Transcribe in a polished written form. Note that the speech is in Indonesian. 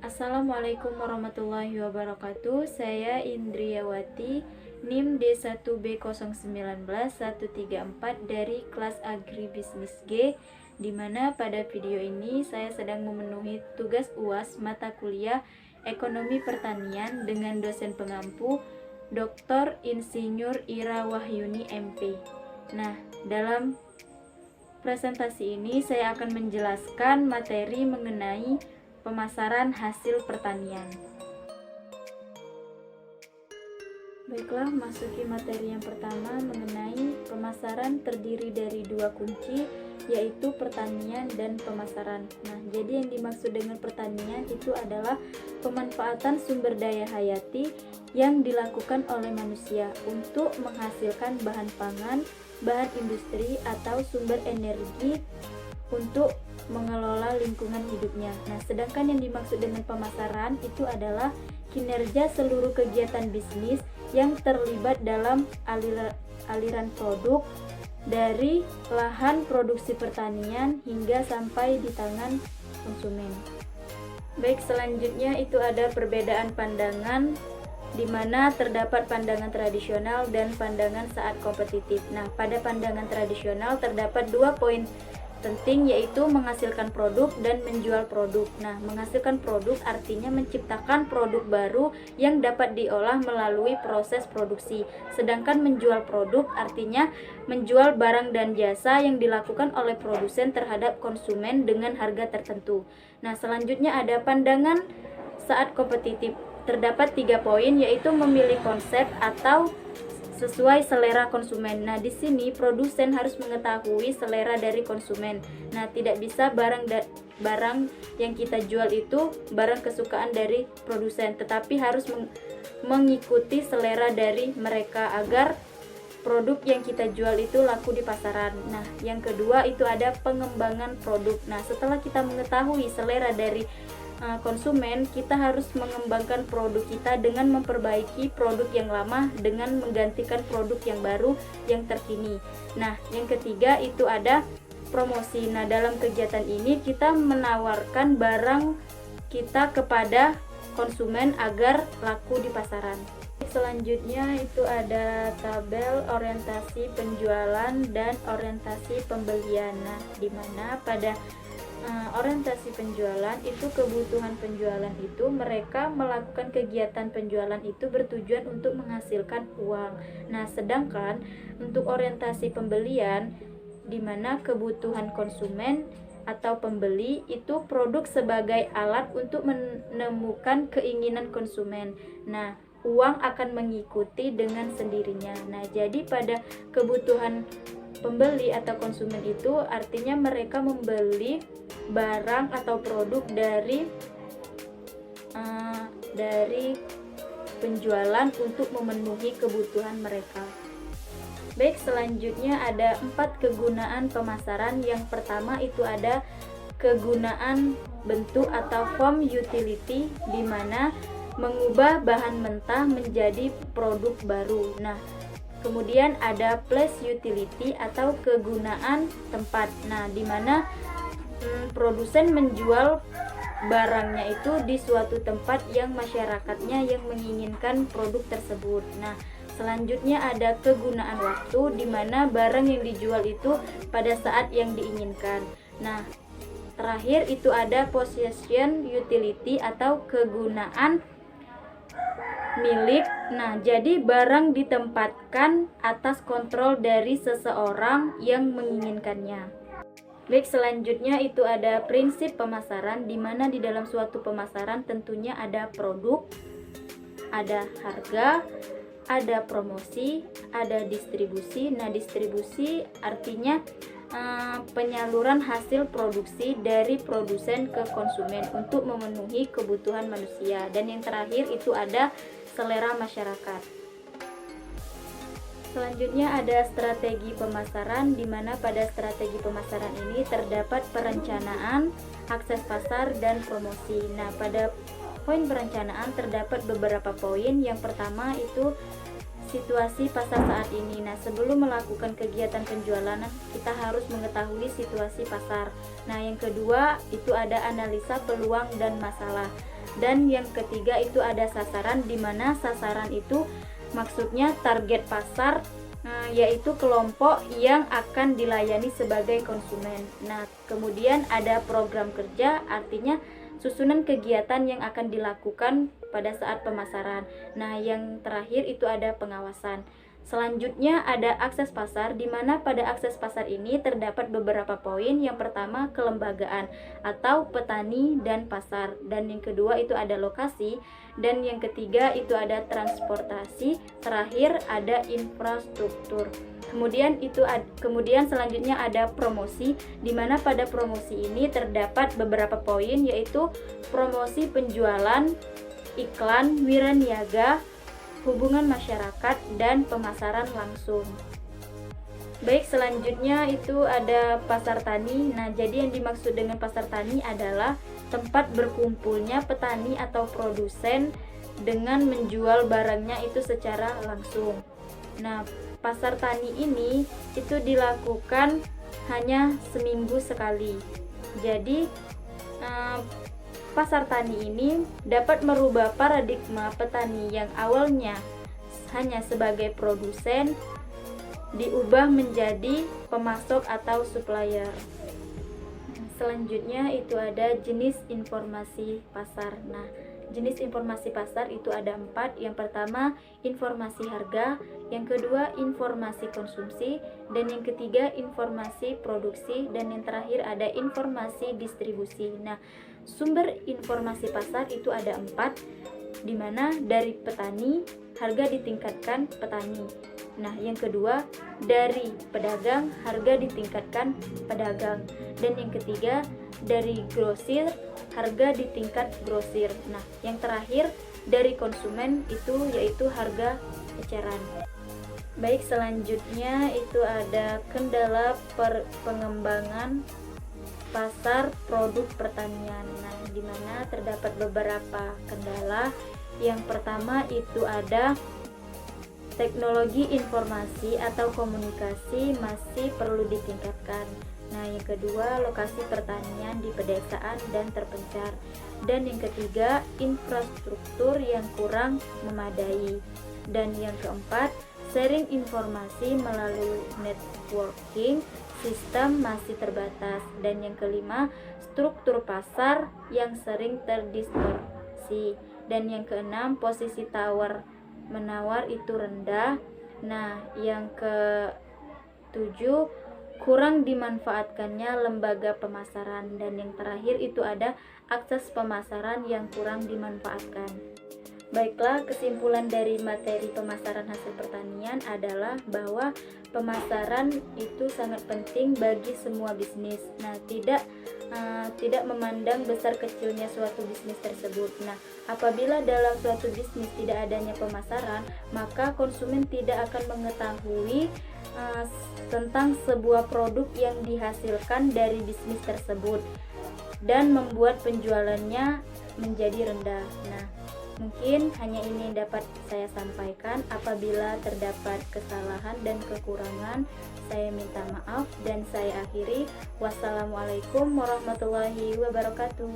Assalamualaikum warahmatullahi wabarakatuh. Saya Indriawati, NIM D1B019-134 dari kelas Agribisnis G, di mana pada video ini saya sedang memenuhi tugas UAS mata kuliah Ekonomi Pertanian dengan dosen pengampu Dr. Insinyur Ira Wahyuni MP. Nah, dalam presentasi ini saya akan menjelaskan materi mengenai pemasaran hasil pertanian. Baiklah, masuki materi yang pertama mengenai pemasaran terdiri dari dua kunci, yaitu pertanian dan pemasaran. Nah, jadi yang dimaksud dengan pertanian itu adalah pemanfaatan sumber daya hayati yang dilakukan oleh manusia untuk menghasilkan bahan pangan, bahan industri atau sumber energi untuk mengelola lingkungan hidupnya. Nah, sedangkan yang dimaksud dengan pemasaran itu adalah kinerja seluruh kegiatan bisnis yang terlibat dalam aliran produk dari lahan produksi pertanian hingga sampai di tangan konsumen. Baik, selanjutnya itu ada perbedaan pandangan di mana terdapat pandangan tradisional dan pandangan saat kompetitif. Nah, pada pandangan tradisional terdapat dua poin penting, yaitu menghasilkan produk dan menjual produk. Nah, menghasilkan produk artinya menciptakan produk baru yang dapat diolah melalui proses produksi. Sedangkan menjual produk artinya menjual barang dan jasa yang dilakukan oleh produsen terhadap konsumen dengan harga tertentu. Nah, selanjutnya ada pandangan saat kompetitif. Terdapat 3 poin, yaitu memilih konsep atau sesuai selera konsumen. Nah, di sini produsen harus mengetahui selera dari konsumen. Nah, tidak bisa barang yang kita jual itu barang kesukaan dari produsen, tetapi harus mengikuti selera dari mereka agar produk yang kita jual itu laku di pasaran. Nah, yang kedua itu ada pengembangan produk. Nah, setelah kita mengetahui selera dari konsumen, kita harus mengembangkan produk kita dengan memperbaiki produk yang lama dengan menggantikan produk yang baru yang terkini. Nah, yang ketiga itu ada promosi. Nah, dalam kegiatan ini kita menawarkan barang kita kepada konsumen agar laku di pasaran. Selanjutnya itu ada tabel orientasi penjualan dan orientasi pembelian. Nah, di mana pada orientasi penjualan itu kebutuhan penjualan itu mereka melakukan kegiatan penjualan itu bertujuan untuk menghasilkan uang. Nah, sedangkan untuk orientasi pembelian di mana kebutuhan konsumen atau pembeli itu produk sebagai alat untuk menemukan keinginan konsumen. Nah, uang akan mengikuti dengan sendirinya. Nah, jadi pada kebutuhan pembeli atau konsumen itu artinya mereka membeli barang atau produk dari penjualan untuk memenuhi kebutuhan mereka. Baik, selanjutnya ada 4 kegunaan pemasaran. Yang pertama itu ada kegunaan bentuk atau form utility, di mana mengubah bahan mentah menjadi produk baru. Nah, kemudian ada place utility atau kegunaan tempat. Nah, di mana produsen menjual barangnya itu di suatu tempat yang masyarakatnya yang menginginkan produk tersebut. Nah, selanjutnya ada kegunaan waktu, di mana barang yang dijual itu pada saat yang diinginkan. Nah, terakhir itu ada possession utility atau kegunaan milik. Nah, jadi barang ditempatkan atas kontrol dari seseorang yang menginginkannya. Baik, selanjutnya itu ada prinsip pemasaran, di mana di dalam suatu pemasaran tentunya ada produk, ada harga, ada promosi, ada distribusi. Nah, distribusi artinya penyaluran hasil produksi dari produsen ke konsumen untuk memenuhi kebutuhan manusia. Dan yang terakhir itu ada selera masyarakat. Selanjutnya ada strategi pemasaran, di mana pada strategi pemasaran ini terdapat perencanaan, akses pasar, dan promosi. Nah, pada poin perencanaan terdapat beberapa poin. Yang pertama itu situasi pasar saat ini. Nah, sebelum melakukan kegiatan penjualan, kita harus mengetahui situasi pasar. Nah, yang kedua itu ada analisa peluang dan masalah. Dan yang ketiga itu ada sasaran, di mana sasaran itu maksudnya target pasar, yaitu kelompok yang akan dilayani sebagai konsumen. Nah, kemudian ada program kerja, artinya susunan kegiatan yang akan dilakukan pada saat pemasaran. Nah, yang terakhir itu ada pengawasan. Selanjutnya ada akses pasar, di mana pada akses pasar ini terdapat beberapa poin. Yang pertama, kelembagaan atau petani dan pasar, dan yang kedua itu ada lokasi, dan yang ketiga itu ada transportasi, terakhir ada infrastruktur. Kemudian selanjutnya ada promosi, di mana pada promosi ini terdapat beberapa poin, yaitu promosi penjualan, iklan, wiraniaga, hubungan masyarakat, dan pemasaran langsung. Baik, selanjutnya itu ada pasar tani. Nah, jadi yang dimaksud dengan pasar tani adalah tempat berkumpulnya petani atau produsen dengan menjual barangnya itu secara langsung. Nah, pasar tani ini itu dilakukan hanya seminggu sekali. Jadi pasar tani ini dapat merubah paradigma petani yang awalnya hanya sebagai produsen, diubah menjadi pemasok atau supplier. Selanjutnya itu ada jenis informasi pasar. Nah, jenis informasi pasar itu ada 4. Yang pertama, informasi harga, yang kedua, informasi konsumsi, dan yang ketiga, informasi produksi, dan yang terakhir ada informasi distribusi. Nah, sumber informasi pasar itu ada 4, di mana dari petani, harga ditingkatkan petani. Nah, yang kedua, dari pedagang, harga ditingkatkan pedagang. Dan yang ketiga, dari grosir, harga di tingkat grosir. Nah, yang terakhir dari konsumen itu yaitu harga eceran. Baik, selanjutnya itu ada kendala pengembangan pasar produk pertanian. Nah, di mana terdapat beberapa kendala. Yang pertama itu ada teknologi informasi atau komunikasi masih perlu ditingkatkan. Nah, yang kedua, lokasi pertanian di pedesaan dan terpencil. Dan yang ketiga, infrastruktur yang kurang memadai. Dan yang keempat, sharing informasi melalui networking sistem masih terbatas. Dan yang kelima, struktur pasar yang sering terdistorsi. Dan yang keenam, posisi tawar menawar itu rendah. Nah, yang ketujuh, kurang dimanfaatkannya lembaga pemasaran. Dan yang terakhir itu ada akses pemasaran yang kurang dimanfaatkan. Baiklah, kesimpulan dari materi pemasaran hasil pertanian adalah bahwa pemasaran itu sangat penting bagi semua bisnis. Nah, tidak memandang besar kecilnya suatu bisnis tersebut. Nah, apabila dalam suatu bisnis tidak adanya pemasaran, maka konsumen tidak akan mengetahui tentang sebuah produk yang dihasilkan dari bisnis tersebut dan membuat penjualannya menjadi rendah. Nah, mungkin hanya ini yang dapat saya sampaikan. Apabila terdapat kesalahan dan kekurangan, saya minta maaf dan saya akhiri. Wassalamualaikum warahmatullahi wabarakatuh.